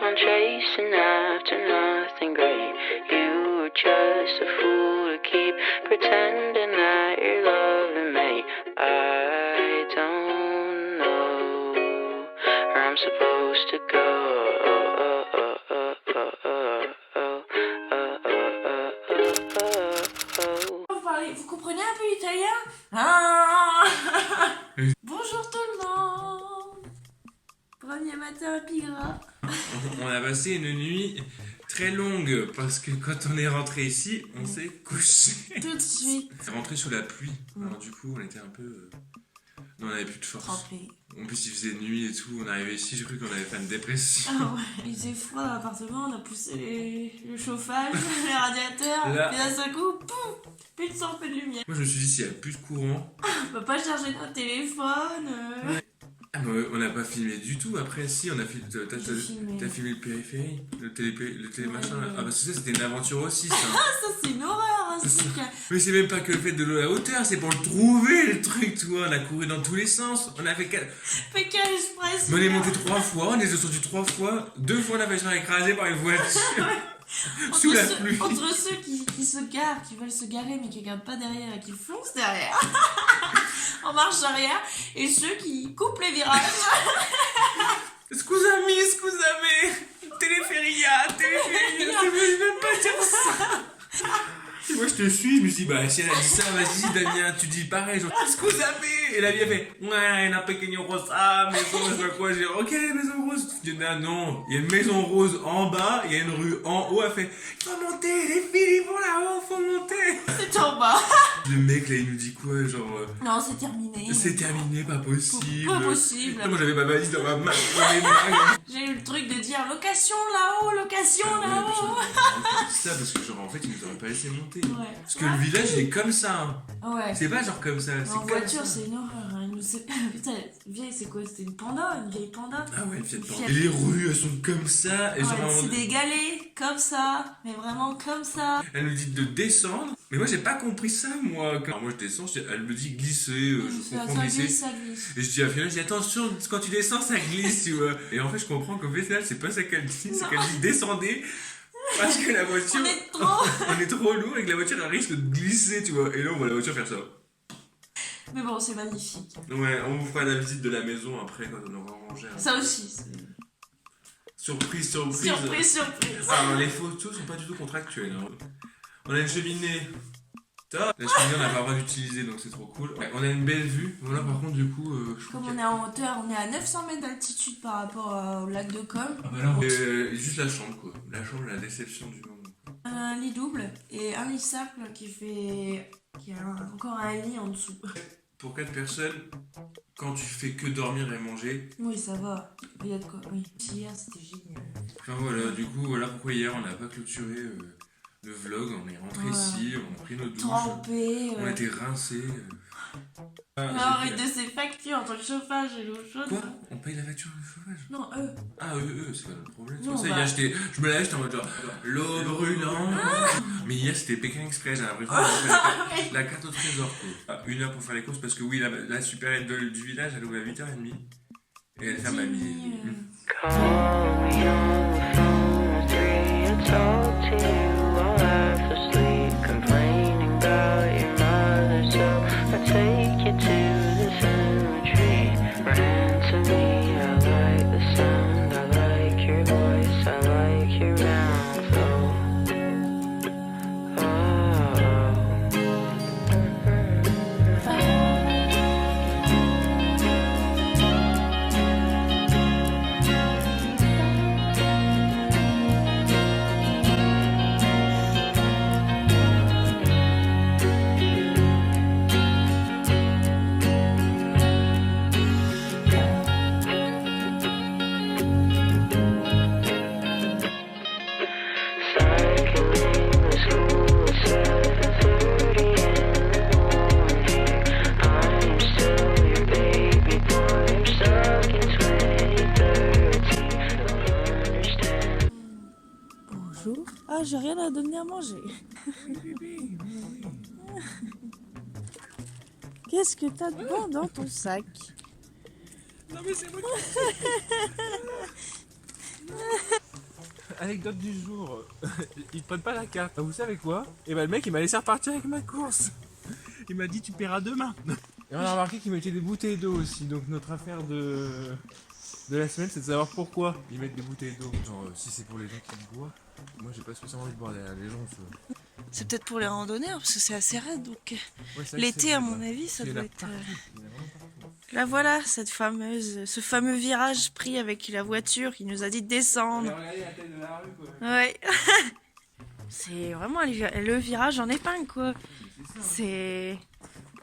on chasing after nothing great. You were just a fool to keep pretending that you're loving me. I don't know where I'm supposed to go. Vous comprenez un peu l'italien? Ah. Bonjour tout le monde. Premier matin à Pigra. On a passé une nuit très longue parce que quand on est rentré ici, on s'est couché. Tout de suite. On est rentré sous la pluie. Alors du coup, on était un peu... on n'avait plus de force. Trempé. En plus, il faisait nuit et tout. On arrivait ici, j'ai cru qu'on avait fait une dépression. Ah ouais. Il faisait froid dans l'appartement, on a poussé le chauffage, les radiateurs, Là. et d'un seul coup, pouf, plus de son, plus de lumière. Moi, je me suis dit, s'il n'y a plus de courant... On peut pas charger notre téléphone. Ah, mais on n'a pas filmé du tout. Après, si, on a filmé... J'ai filmé. T'as filmé le périphérique, le télé machin là. Ouais. Ah, parce que ça, c'était une aventure aussi, ça. Ça, c'est une horreur, hein, ce truc. Mais c'est même pas que le fait de l'eau à la hauteur, c'est pour le trouver, le truc, tu vois. On a couru dans tous les sens. On a fait 4... Pékin Express. Mais on est monté 3 fois, on est descendu 3 fois. 2 fois, on a failli se faire écraser par une voiture. Sous la pluie. Entre ceux qui se garent, qui veulent se garer mais qui regardent pas derrière et qui foncent derrière en marche arrière, et ceux qui coupent les virages. Scusami, téléphérique, je veux même pas dire ça. Et moi je te suis, je me suis dit, bah si elle a dit ça, vas-y Damien, tu dis pareil, genre scusami. Et la vie elle fait, ouais, una pequeño rosa, maison, je sais pas quoi. J'ai dit, ok, maison rose. Je dis, non, il y a une maison rose en bas, il y a une rue en haut, elle fait, faut monter, les filles, ils vont là-haut, faut monter. C'est en bas. Le mec là, il nous dit quoi, genre, Non, c'est terminé. c'est terminé, pas possible. Pas possible. Moi j'avais ma valise dans ma main, J'ai eu le truc de dire location là-haut, location Ouais, là-haut. c'est ça, parce que genre en fait ils nous auraient pas laissé monter. Ouais. Parce que le village il est comme ça. Hein. Ouais. C'est pas genre comme ça. C'est En comme voiture, ça. c'est une horreur. Hein. Putain, vieille, c'est quoi? C'était une panda, une vieille panda. Ah ouais, une Fiat Panda. Fiat. Et les rues elles sont comme ça. Et genre, Ouais, on- c'est des galets, comme ça, mais vraiment comme ça. Elle nous dit de descendre. Mais moi j'ai pas compris ça moi. Alors moi je descends, elle me dit glisser, je comprends ça glisser. glisse, ça glisse. Et je dis à Fiona, je dis attention, quand tu descends ça glisse, tu vois. Et en fait je comprends qu'au final c'est pas ça qu'elle dit, c'est qu'elle dit descendez. Parce que la voiture, On est trop. on est trop lourd et que la voiture elle risque de glisser, tu vois. Et là on voit la voiture faire ça. Mais bon, c'est magnifique. Ouais, on vous fera la visite de la maison après quand on aura rangé. Ça aussi, c'est... Surprise. Surprise. Ah, alors, les photos sont pas du tout contractuelles. Hein. On a une cheminée. Top. La cheminée on n'a pas le droit d'utiliser donc c'est trop cool. Ouais, on a une belle vue. Voilà par contre du coup. Comme on est en hauteur, on est à 900 mètres d'altitude par rapport au lac de Com. Ah bah là, juste la chambre quoi. La chambre, la déception du moment. Un lit double et un lit simple qui a encore un lit en dessous. Pour 4 personnes, quand tu fais que dormir et manger. Oui, ça va. Il y a de quoi. Oui. Hier, c'était génial. Enfin voilà, du coup, voilà pourquoi hier on n'a pas clôturé le vlog. On est rentré ici, on a pris nos douches. Trempé. On a été rincés. Arrête de ces factures entre le chauffage et l'eau chaude. Quoi? On paye la facture de chauffage? Non, eux. Ah, c'est pas notre problème. Non, C'est pour ça, bah- hier, je me l'avais acheté en mode genre l'eau brûlante. Mais hier, c'était Pékin Express, j'ai l'impression. La carte au trésor, quoi. 1 heure pour faire les courses parce que oui, la supérette du village, elle ouvre à 8h30. Et elle ferme à midi. Call me on the phone at 3 and talk to you. I'll half asleep, complaining about your mother. So I take you to the cemetery. Run into me, I like the sound, I like your voice, I like your mouth. Bonjour. Ah, j'ai rien à donner à manger. Qu'est-ce que t'as de bon dans ton sac? Non mais c'est moi anecdote du jour. Ils prennent pas la carte. Vous savez quoi? Et bah le mec il m'a laissé repartir avec ma course. Il m'a dit tu paieras demain. Et on a remarqué qu'il mettait des bouteilles d'eau aussi. Donc notre affaire de la semaine c'est de savoir pourquoi ils mettent des bouteilles d'eau. Genre si c'est pour les gens qui boivent. Moi j'ai pas spécialement envie de boire derrière les gens. C'est peut-être pour les randonneurs parce que c'est assez raide. Donc Ouais, c'est vrai que l'été c'est à vrai, mon là. avis ça Il y en doit a être... partout. Il y en a vraiment partout. Là voilà, ce fameux virage pris avec la voiture qui nous a dit de descendre. Regardez la tête de la rue quoi. Ouais. C'est vraiment le virage en épingle quoi. C'est ça. C'est...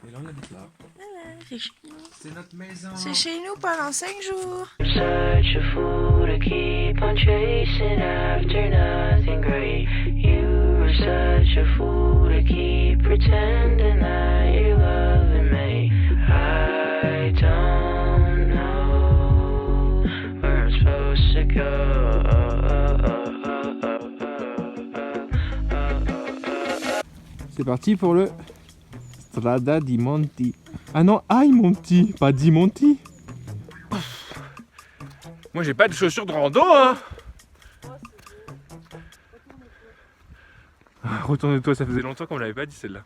Et là on habite là. Voilà, c'est chez nous. C'est notre maison. C'est chez nous pendant 5 jours. Such a fool to keep on chasing after nothing great. You were such a fool to keep pretending that you're loving me. I don't know where I'm supposed to go. C'est parti pour le Strada di Monti. Ah non, Ai Monti, pas di Monti. Moi j'ai pas de chaussures de rando hein. Retourne-toi, ça faisait longtemps qu'on l'avait pas dit celle-là.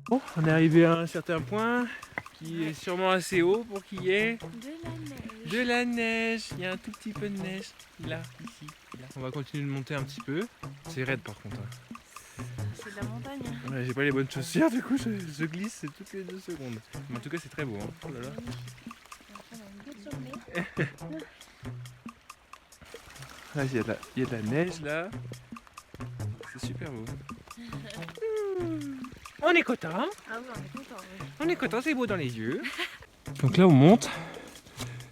Bon, on est arrivé à un certain point qui est sûrement assez haut pour qu'il y ait de la neige. Il y a un tout petit peu de neige là, ici. Là. On va continuer de monter un petit peu. C'est raide par contre. C'est de la montagne. Ouais, j'ai pas les bonnes chaussures, du coup je glisse c'est toutes les 2 secondes. Mais en tout cas c'est très beau. Hein. Oh là là. Ah, il y a de la neige là. C'est super beau. On est content. Ah oui, on est content. On est content, c'est beau dans les yeux. Donc là on monte,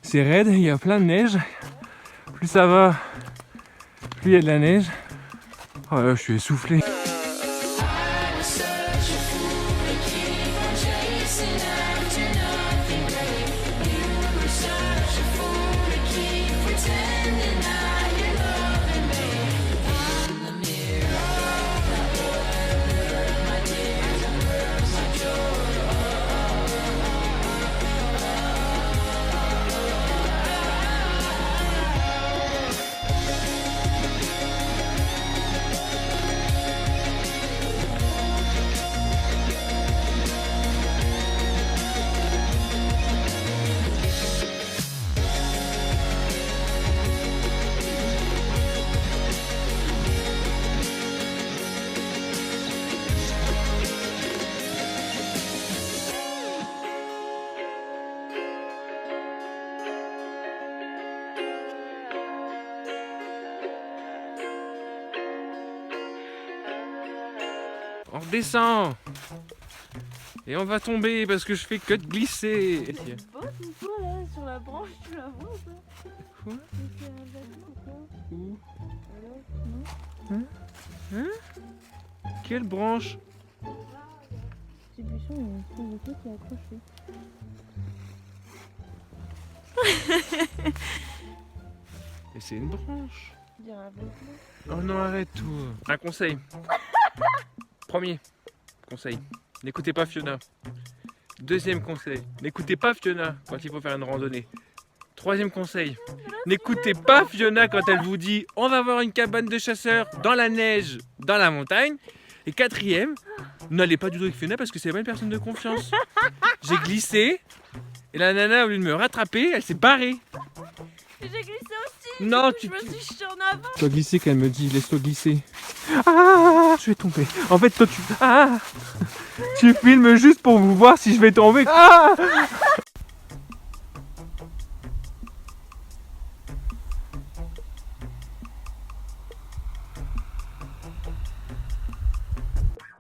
c'est raide, il y a plein de neige. Plus ça va, plus il y a de la neige. Oh là, je suis essoufflé. On redescend. Et on va tomber parce que je fais que de glisser. Botte ou quoi là sur la branche, tu la vois ou pas? Quoi? C'est un bâton ou quoi? Où? Alors, non? Quelle branche? Petit buisson, il y a une espèce de truc qui est accroché. Et c'est une branche. Il y a un vêtement. Oh non, arrête tout. Un conseil. Premier conseil. N'écoutez pas Fiona. Deuxième conseil. N'écoutez pas Fiona quand il faut faire une randonnée. Troisième conseil. N'écoutez pas Fiona quand elle vous dit on va voir une cabane de chasseurs dans la neige, dans la montagne. Et quatrième, n'allez pas du tout avec Fiona parce que c'est pas une personne de confiance. J'ai glissé et la nana au lieu de me rattraper, elle s'est barrée. J'ai glissé aussi. Non, du coup, je me suis jetée en avant. Toi glisser qu'elle me dit, laisse-toi glisser. Ah, je vais tomber. En fait, toi tu... Ah, tu filmes juste pour vous voir si je vais tomber. Ah.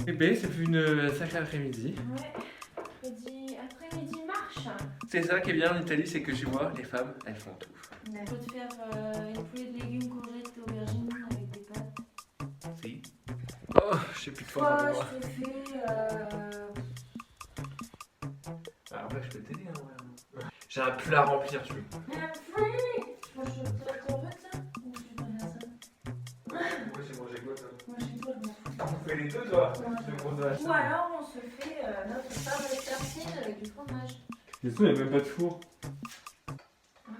Eh ben, ça fait une sacrée après-midi. Ouais. Après-midi marche. C'est ça qui est bien en Italie, c'est que tu vois, les femmes, elles font tout. On peut te faire une poulet de légumes, courgettes, aubergines avec des pâtes. Si. Oh, je sais plus de force en moi. Je te fais... Alors là, je peux t'aider, hein, vraiment. J'ai un pull à remplir, tu veux. un fruit. Moi, je te t'en veux ça? Ou tu donnes à ça? Moi, j'ai mangé quoi, toi? Moi, j'ai toi, je m'en fous. On fait les deux, toi. Ouais. De gros vaches. Ou alors, on se fait notre tarte de tartine avec du fromage. Il n'y a même pas de four. Ah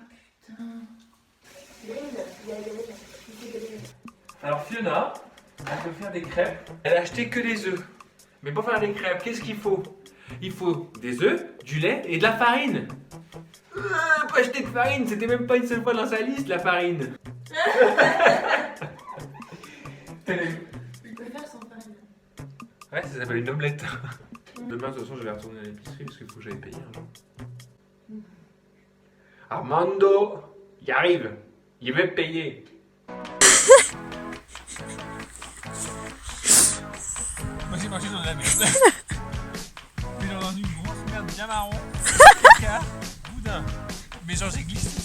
Alors Fiona, elle veut faire des crêpes. Elle a acheté que des œufs. Mais pour faire des crêpes, qu'est-ce qu'il faut? Il faut des œufs, du lait et de la farine. Pas acheter de farine, c'était même pas une seule fois dans sa liste la farine. Tu peux faire sans farine. Ouais, ça s'appelle une omelette. Demain, de toute façon, je vais retourner à l'épicerie parce qu'il faut que j'aille payer un jour. Armando, il arrive. Il veut payer. Moi j'ai marché dans la merde. Mais genre dans une grosse merde bien marron. Caca, boudin. Mais genre j'ai glissé.